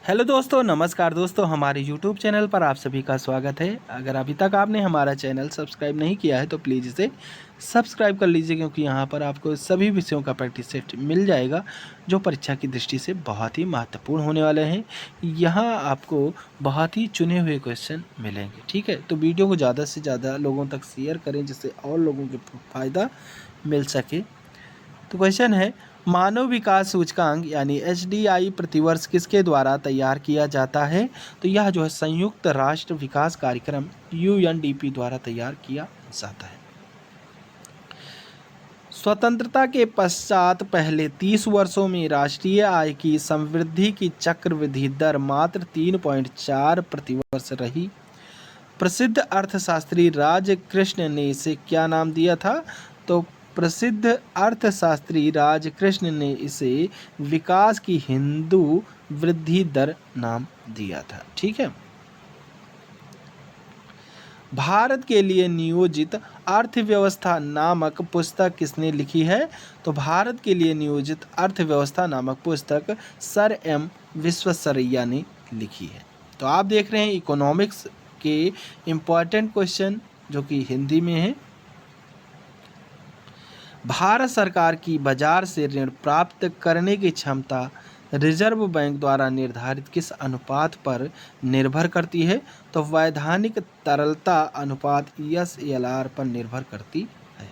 Hello दोस्तों, नमस्कार दोस्तों। हमारे YouTube चैनल पर आप सभी का स्वागत है। अगर अभी तक आपने हमारा चैनल सब्सक्राइब नहीं किया है तो प्लीज़ इसे सब्सक्राइब कर लीजिए, क्योंकि यहाँ पर आपको सभी विषयों का प्रैक्टिस सेट मिल जाएगा जो परीक्षा की दृष्टि से बहुत ही महत्वपूर्ण होने वाले हैं। यहाँ आपको बहुत ही चुने हुए क्वेश्चन मिलेंगे, ठीक है। तो वीडियो को ज़्यादा से ज़्यादा लोगों तक शेयर करें जिससे और लोगों को फ़ायदा मिल सके। तो क्वेश्चन है, मानव विकास सूचकांक यानी एचडीआई प्रतिवर्ष किसके द्वारा तैयार किया जाता है? तो यह जो है संयुक्त राष्ट्र विकास कार्यक्रम यूएनडीपी द्वारा तैयार किया जाता है। स्वतंत्रता के पश्चात पहले 30 वर्षों में राष्ट्रीय आय की समवृद्धि की चक्रवृद्धि दर मात्र 3.4 प्रतिवर्ष रही। प्रसिद्ध अर्थशास्त्री राजकृष्ण ने इसे क्या नाम दिया था? तो प्रसिद्ध अर्थशास्त्री राजकृष्ण ने इसे विकास की हिंदू वृद्धि दर नाम दिया था, ठीक है। भारत के लिए नियोजित अर्थव्यवस्था नामक पुस्तक किसने लिखी है? तो भारत के लिए नियोजित अर्थव्यवस्था नामक पुस्तक सर एम विश्वेश्वरैया ने लिखी है। तो आप देख रहे हैं इकोनॉमिक्स के इम्पॉर्टेंट क्वेश्चन जो कि हिंदी में है। भारत सरकार की बाजार से ऋण प्राप्त करने की क्षमता रिजर्व बैंक द्वारा निर्धारित किस अनुपात पर निर्भर करती है? तो वैधानिक तरलता अनुपात ESLR पर निर्भर करती है।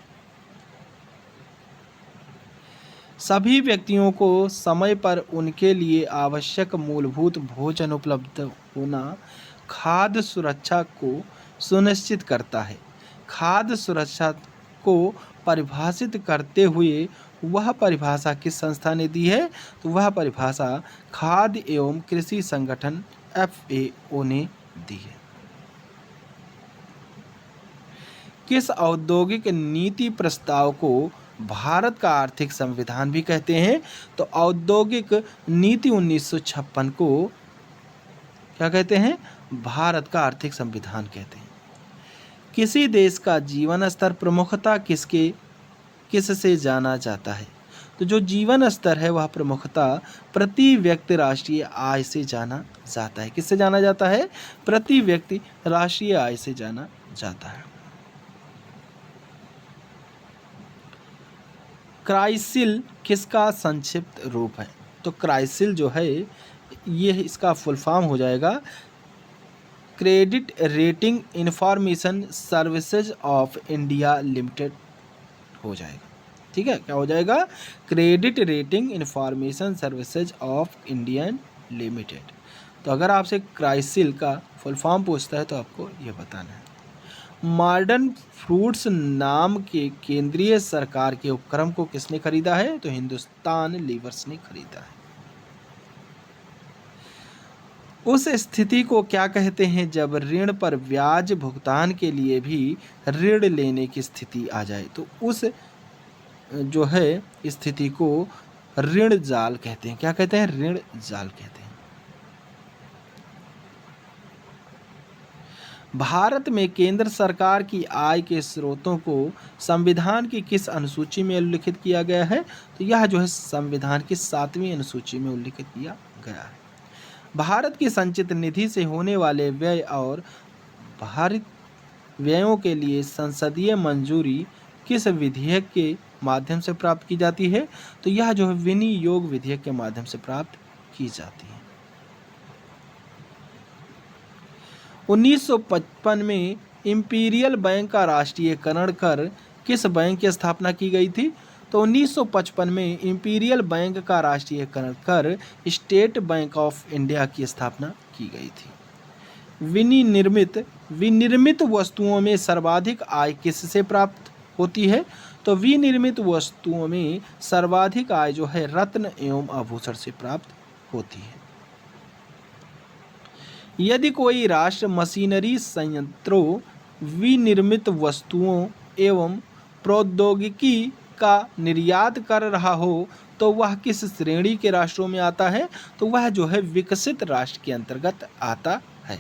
सभी व्यक्तियों को समय पर उनके लिए आवश्यक मूलभूत भोजन उपलब्ध होना खाद्य सुरक्षा को सुनिश्चित करता है। खाद्य सुरक्षा को परिभाषित करते हुए वह परिभाषा किस संस्था ने दी है? तो वह परिभाषा खाद्य एवं कृषि संगठन FAO ने दी है। किस औद्योगिक नीति प्रस्ताव को भारत का आर्थिक संविधान भी कहते हैं? तो औद्योगिक नीति 1956 को क्या कहते हैं? भारत का आर्थिक संविधान कहते हैं। किसी देश का जीवन स्तर प्रमुखता किससे जाना जाता है? तो जो जीवन स्तर है वह प्रमुखता प्रति व्यक्ति राष्ट्रीय आय से जाना जाता है। किससे जाना जाता है? प्रति व्यक्ति राष्ट्रीय आय से जाना जाता है। क्राइसिल किसका संक्षिप्त रूप है? तो क्राइसिल जो है ये इसका फुल फॉर्म हो जाएगा credit rating information services of India limited हो जाएगा, ठीक है। क्या हो जाएगा? Credit rating information services of Indian limited. तो अगर आपसे क्राइसिल का फुल फॉर्म पूछता है तो आपको ये बताना है। मॉडर्न फ्रूट्स नाम के केंद्रीय सरकार के उपक्रम को किसने खरीदा है? तो हिंदुस्तान लीवर्स ने खरीदा है। उस स्थिति को क्या कहते हैं जब ऋण पर ब्याज भुगतान के लिए भी ऋण लेने की स्थिति आ जाए? तो उस जो है स्थिति को ऋण जाल कहते हैं। क्या कहते हैं? ऋण जाल कहते हैं। भारत में केंद्र सरकार की आय के स्रोतों को संविधान की किस अनुसूची में उल्लिखित किया गया है? तो यह जो है संविधान की 7वीं अनुसूची में उल्लिखित किया गया है। भारत की संचित निधि से होने वाले व्यय और भारित व्ययों के लिए संसदीय मंजूरी किस विधेयक के माध्यम से प्राप्त की जाती है? तो यह जो है विनियोग विधेयक के माध्यम से प्राप्त की जाती है। 1955 में इंपीरियल बैंक का राष्ट्रीयकरण कर किस बैंक की स्थापना की गई थी? तो 1955 में इंपीरियल बैंक का राष्ट्रीयकरण कर स्टेट बैंक ऑफ इंडिया की स्थापना की गई थी। विनिर्मित वस्तुओं में सर्वाधिक आय किससे प्राप्त होती है? तो विनिर्मित वस्तुओं में सर्वाधिक आय जो है रत्न एवं आभूषण से प्राप्त होती है। यदि कोई राष्ट्र मशीनरी संयंत्रों, विनिर्मित वस्तुओं एवं प्रौद्योगिकी का निर्यात कर रहा हो तो वह किस श्रेणी के राष्ट्रों में आता है? तो वह जो है विकसित राष्ट्र के अंतर्गत आता है।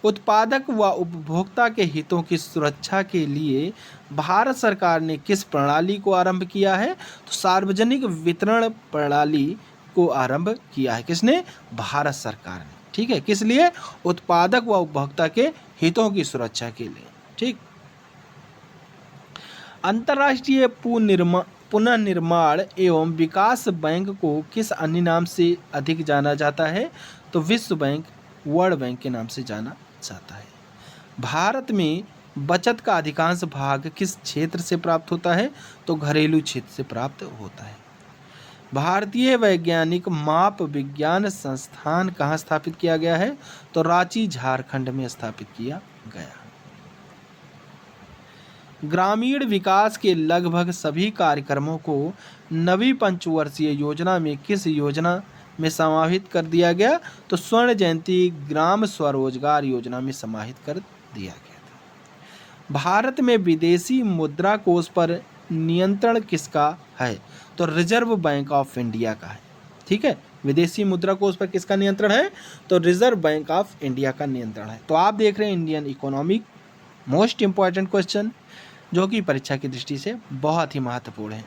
उत्पादक व उपभोक्ता के हितों की सुरक्षा के लिए भारत सरकार ने किस प्रणाली को आरंभ किया है? तो सार्वजनिक वितरण प्रणाली को आरंभ किया है। किसने? भारत सरकार ने। ठीक है, किस लिए? उत्पादक व उपभोक्ता के हितों की सुरक्षा के लिए। ठीक। अंतर्राष्ट्रीय पुनर्निर्माण एवं विकास बैंक को किस अन्य नाम से अधिक जाना जाता है? तो विश्व बैंक, वर्ल्ड बैंक के नाम से जाना जाता है। भारत में बचत का अधिकांश भाग किस क्षेत्र से प्राप्त होता है? तो घरेलू क्षेत्र से प्राप्त होता है। भारतीय वैज्ञानिक माप विज्ञान संस्थान कहाँ स्थापित किया गया है? तो रांची, झारखंड में स्थापित किया गया। ग्रामीण विकास के लगभग सभी कार्यक्रमों को नवी पंचवर्षीय योजना में किस योजना में समाहित कर दिया गया? तो स्वर्ण जयंती ग्राम स्वरोजगार योजना में समाहित कर दिया गया था। भारत में विदेशी मुद्रा कोष पर नियंत्रण किसका है? तो रिजर्व बैंक ऑफ इंडिया का है। ठीक है, विदेशी मुद्रा कोष पर किसका नियंत्रण है? तो रिजर्व बैंक ऑफ इंडिया का नियंत्रण है। तो आप देख रहे हैं Indian economic most important question, जो कि परीक्षा की दृष्टि से बहुत ही महत्वपूर्ण है।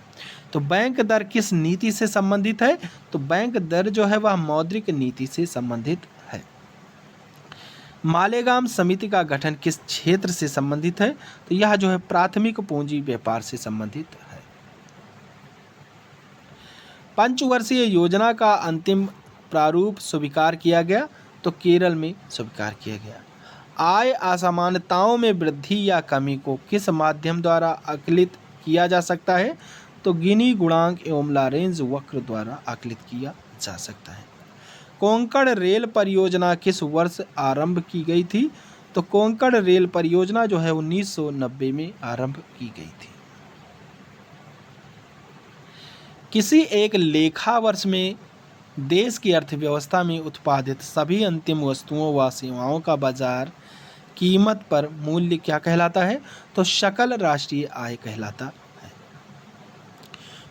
तो बैंक दर किस नीति से संबंधित है? तो बैंक दर जो है वह मौद्रिक नीति से संबंधित है। मालेगाम समिति का गठन किस क्षेत्र से संबंधित है? तो यह जो है प्राथमिक पूंजी व्यापार से संबंधित है। पंचवर्षीय योजना का अंतिम प्रारूप स्वीकार किया गया? तो केरल में स्वीकार किया गया। आय असमानताओं में वृद्धि या कमी को किस माध्यम द्वारा आकलित किया जा सकता है? तो गिनी गुणांक एवं लॉरेंज वक्र द्वारा आकलित किया जा सकता है। कोंकण रेल परियोजना किस वर्ष आरंभ की गई थी? तो कोंकण रेल परियोजना जो है 1990 में आरंभ की गई थी। किसी एक लेखा वर्ष में देश की अर्थव्यवस्था में उत्पादित सभी अंतिम वस्तुओं व सेवाओं का बाजार कीमत पर मूल्य क्या कहलाता है? तो सकल राष्ट्रीय आय कहलाता है।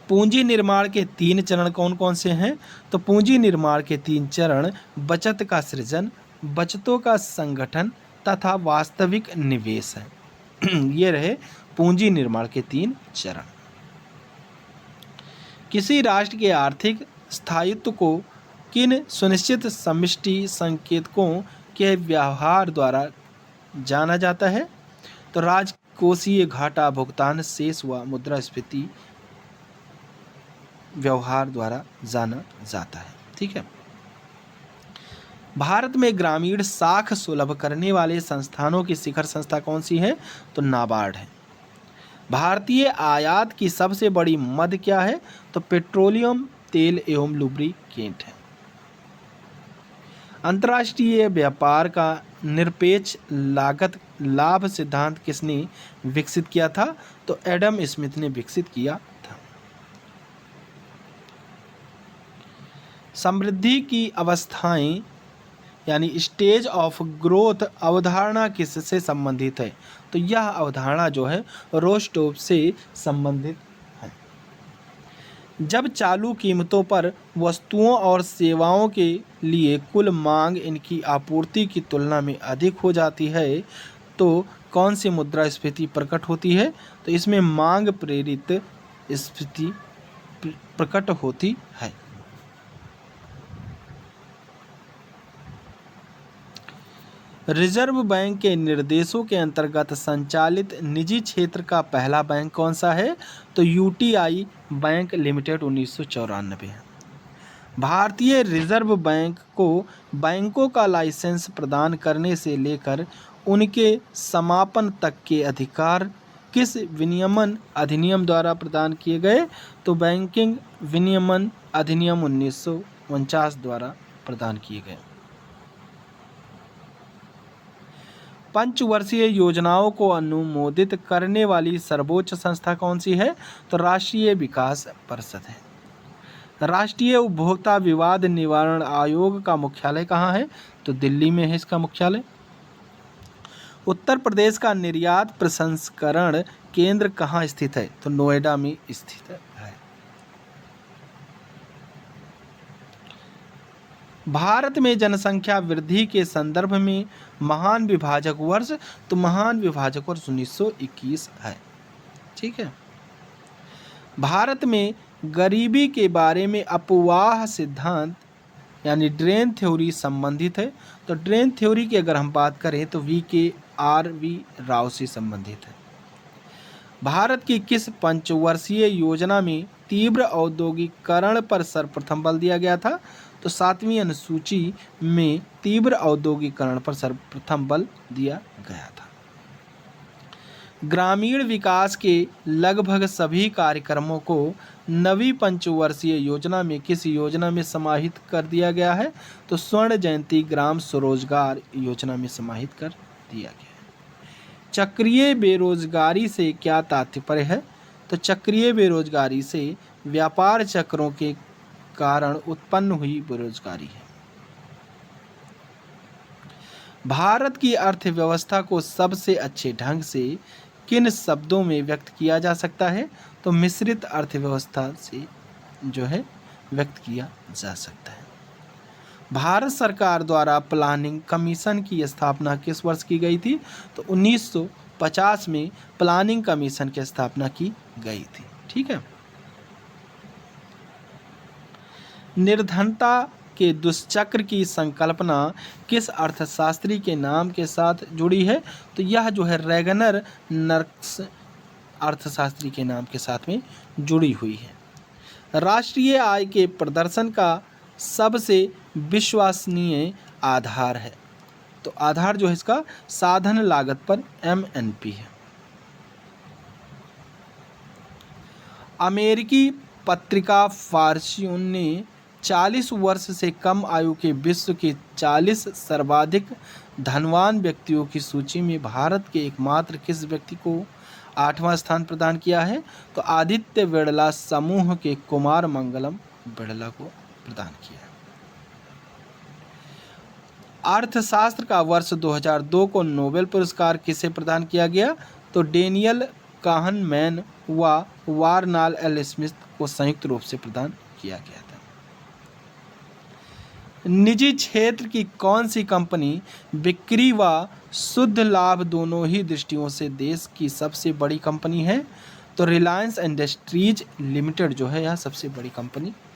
पूंजी निर्माण के 3 चरण कौन कौन से हैं? तो पूंजी निर्माण के 3 चरण बचत का सृजन, बचतों का संगठन तथा वास्तविक निवेश है। ये रहे पूंजी निर्माण के 3 चरण। किसी राष्ट्र के आर्थिक स्थायित्व को किन सुनिश्चित समष्टि संकेतकों के व्यवहार द्वारा जाना जाता है? तो राजकोषीय घाटा, भुगतान शेष व मुद्रास्फीति व्यवहार द्वारा जाना जाता है। ठीक है। भारत में ग्रामीण साख सुलभ करने वाले संस्थानों की शिखर संस्था कौन सी है? तो नाबार्ड है। भारतीय आयात की सबसे बड़ी मद क्या है? तो पेट्रोलियम तेल एवं लुब्रिकेंट है। अंतर्राष्ट्रीय व्यापार का निरपेक्ष लागत लाभ सिद्धांत किसने विकसित किया था? तो एडम स्मिथ ने विकसित किया था। समृद्धि की अवस्थाएं यानी स्टेज ऑफ ग्रोथ अवधारणा किससे संबंधित है? तो यह अवधारणा जो है रोस्टोव से संबंधित है। जब चालू कीमतों पर वस्तुओं और सेवाओं के लिए कुल मांग इनकी आपूर्ति की तुलना में अधिक हो जाती है तो कौन सी मुद्रास्फीति प्रकट होती है? तो इसमें मांग प्रेरित स्फीति प्रकट होती है। रिजर्व बैंक के निर्देशों के अंतर्गत संचालित निजी क्षेत्र का पहला बैंक कौन सा है? तो यूटीआई बैंक लिमिटेड 1994 है। भारतीय रिजर्व बैंक को बैंकों का लाइसेंस प्रदान करने से लेकर उनके समापन तक के अधिकार किस विनियमन अधिनियम द्वारा प्रदान किए गए? तो बैंकिंग विनियमन अधिनियम 1949 द्वारा प्रदान किए गए। पंचवर्षीय योजनाओं को अनुमोदित करने वाली सर्वोच्च संस्था कौन सी है? तो राष्ट्रीय विकास परिषद है। राष्ट्रीय उपभोक्ता विवाद निवारण आयोग का मुख्यालय कहाँ है? तो दिल्ली में है इसका मुख्यालय। उत्तर प्रदेश का निर्यात प्रसंस्करण केंद्र कहाँ स्थित है? तो नोएडा में स्थित है। भारत में जनसंख्या वृद्धि के संदर्भ में महान विभाजक वर्ष? तो महान विभाजक वर्ष 1921 है। ठीक है। भारत में गरीबी के बारे में अपवाह सिद्धांत यानी ड्रेन थ्योरी संबंधित है। तो ड्रेन थ्योरी की अगर हम बात करें तो VKRV राव से संबंधित है। भारत की किस पंचवर्षीय योजना में तीव्र औद्योगिकरण पर सर्वप्रथम बल दिया गया था? तो 7वीं अनुसूची में तीव्र औद्योगिकरण पर सर्वप्रथम बल दिया गया था। ग्रामीण विकास के लगभग सभी कार्यक्रमों को नवी पंचवर्षीय योजना में किस योजना में समाहित कर दिया गया है? तो स्वर्ण जयंती ग्राम स्वरोजगार योजना में समाहित कर दिया गया है। चक्रीय बेरोजगारी से क्या तात्पर्य है? तो चक्रीय बेरोजगारी से व्यापार चक्रों के कारण उत्पन्न हुई बेरोजगारी है। भारत की अर्थव्यवस्था को सबसे अच्छे ढंग से किन शब्दों में व्यक्त किया जा सकता है? तो मिश्रित अर्थव्यवस्था से जो है व्यक्त किया जा सकता है। भारत सरकार द्वारा प्लानिंग कमीशन की स्थापना किस वर्ष की गई थी? तो 1950 में प्लानिंग कमीशन की स्थापना की गई थी। ठीक है। निर्धनता के दुष्चक्र की संकल्पना किस अर्थशास्त्री के नाम के साथ जुड़ी है? तो यह जो है रैगनर नर्क्स अर्थशास्त्री के नाम के साथ में जुड़ी हुई है। राष्ट्रीय आय के प्रदर्शन का सबसे विश्वसनीय आधार है। तो आधार जो है इसका साधन लागत पर MNP है। अमेरिकी पत्रिका फॉर्च्यून ने 40 वर्ष से कम आयु के विश्व के 40 सर्वाधिक धनवान व्यक्तियों की सूची में भारत के एकमात्र किस व्यक्ति को 8वां स्थान प्रदान किया है? तो आदित्य बिड़ला समूह के कुमार मंगलम बिड़ला को प्रदान किया है। अर्थशास्त्र का वर्ष 2002 को नोबेल पुरस्कार किसे प्रदान किया गया? तो डेनियल काहनमैन व वारनाल एल स्मिथ को संयुक्त रूप से प्रदान किया गया था। निजी क्षेत्र की कौन सी कंपनी बिक्री व शुद्ध लाभ दोनों ही दृष्टियों से देश की सबसे बड़ी कंपनी है? तो रिलायंस इंडस्ट्रीज लिमिटेड जो है यह सबसे बड़ी कंपनी है।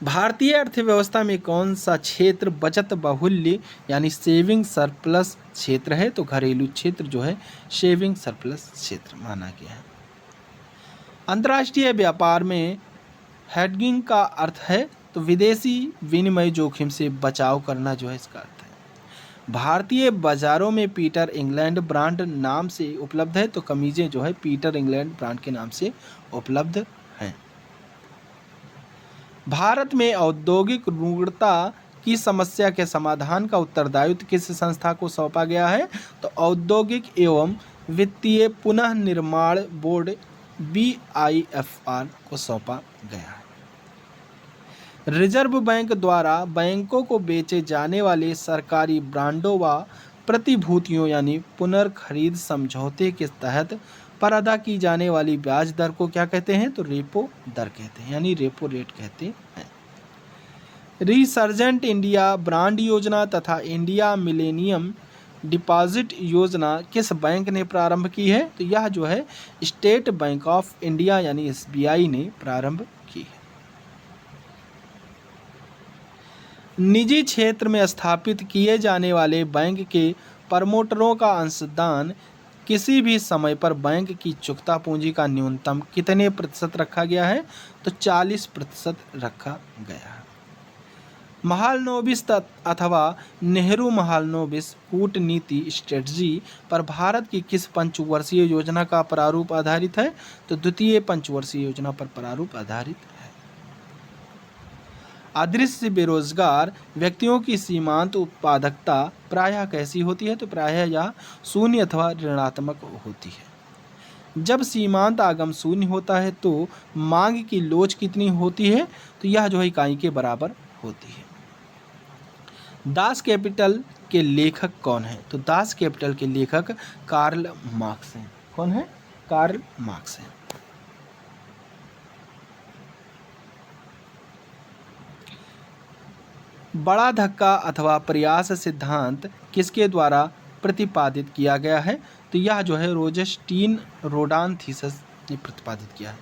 भारतीय अर्थव्यवस्था में कौन सा क्षेत्र बचत बाहुल्य यानी सेविंग सरप्लस क्षेत्र है? तो घरेलू क्षेत्र जो है सेविंग सरप्लस क्षेत्र माना गया है। अंतर्राष्ट्रीय व्यापार में हेडगिंग का अर्थ है तो विदेशी विनिमय जोखिम से बचाव करना जो है इसका अर्थ है। भारतीय बाजारों में पीटर इंग्लैंड ब्रांड नाम से उपलब्ध है तो कमीजें जो है पीटर इंग्लैंड ब्रांड के नाम से उपलब्ध हैं। भारत में औद्योगिक रुग्णता की समस्या के समाधान का उत्तरदायित्व किस संस्था को सौंपा गया है? तो औद्योगिक एवं वित्तीय पुनः निर्माण बोर्ड BIFR को सौंपा गया है। रिजर्व बैंक द्वारा बैंकों को बेचे जाने वाले सरकारी बांडों व प्रतिभूतियों यानी पुनर्खरीद समझौते के तहत पर अदा की जाने वाली ब्याज दर को क्या कहते हैं? तो रेपो दर कहते हैं यानी रेपो रेट कहते हैं। रिसर्जेंट इंडिया ब्रांड योजना तथा इंडिया मिलेनियम डिपॉजिट योजना किस बैंक ने प्रारंभ की है? तो यह जो है स्टेट बैंक ऑफ इंडिया यानी SBI ने प्रारंभ की है। निजी क्षेत्र में स्थापित किए जाने वाले बैंक के प्रमोटरों का अंशदान किसी भी समय पर बैंक की चुकता पूंजी का न्यूनतम कितने प्रतिशत रखा गया है? तो 40% रखा गया है। महालनोबिस अथवा नेहरू महालनोबिस कूटनीति स्ट्रेटजी पर भारत की किस पंचवर्षीय योजना का प्रारूप आधारित है? तो द्वितीय पंचवर्षीय योजना पर प्रारूप आधारित है। अदृश्य बेरोजगार व्यक्तियों की सीमांत उत्पादकता प्रायः कैसी होती है? तो प्रायः यह शून्य अथवा ऋणात्मक होती है। जब सीमांत आगम शून्य होता है तो मांग की लोच कितनी होती है? तो यह जो है इकाई के बराबर होती है। दास कैपिटल के लेखक कौन है? तो दास कैपिटल के लेखक कार्ल मार्क्स हैं। कौन है? कार्ल मार्क्स हैं। बड़ा धक्का अथवा प्रयास सिद्धांत किसके द्वारा प्रतिपादित किया गया है? तो यह जो है रोजेस्टीन रोडान थीसिस ने प्रतिपादित किया है।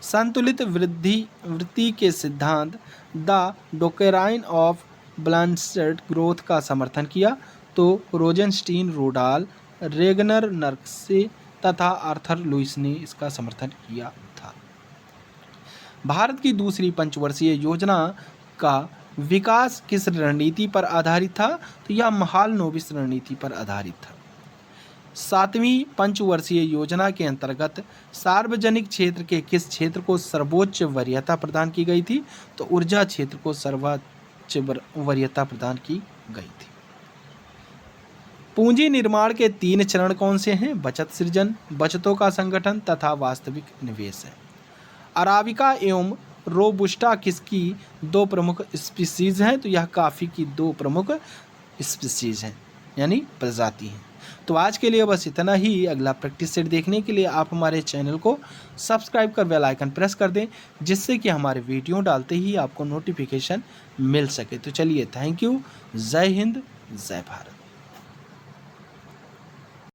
संतुलित वृद्धि के सिद्धांत द डोकेराइन ऑफ बैलेंस्ड ग्रोथ का समर्थन किया? तो रोजेनस्टीन, रूडाल, रेगनर नर्क्से तथा आर्थर लुईस ने इसका समर्थन किया था। भारत की दूसरी पंचवर्षीय योजना का विकास किस रणनीति पर आधारित था? तो यह महालनोबिस रणनीति पर आधारित था। 7वीं पंचवर्षीय योजना के अंतर्गत सार्वजनिक क्षेत्र के किस क्षेत्र को सर्वोच्च वरीयता प्रदान की गई थी? तो ऊर्जा क्षेत्र को सर्वोच्च वरीयता प्रदान की गई थी। पूंजी निर्माण के 3 चरण कौन से हैं? बचत सृजन, बचतों का संगठन तथा वास्तविक निवेश है। अराबिका एवं रोबुस्टा किसकी 2 प्रमुख स्पीसीज हैं? तो यह कॉफ़ी की 2 प्रमुख स्पीसीज हैं, यानी प्रजाति हैं। तो आज के लिए बस इतना ही। अगला प्रैक्टिस सेट देखने के लिए आप हमारे चैनल को सब्सक्राइब कर बेल आइकन प्रेस कर दें, जिससे कि हमारे वीडियो डालते ही आपको नोटिफिकेशन मिल सके। तो चलिए, थैंक यू। जय हिंद, जय भारत।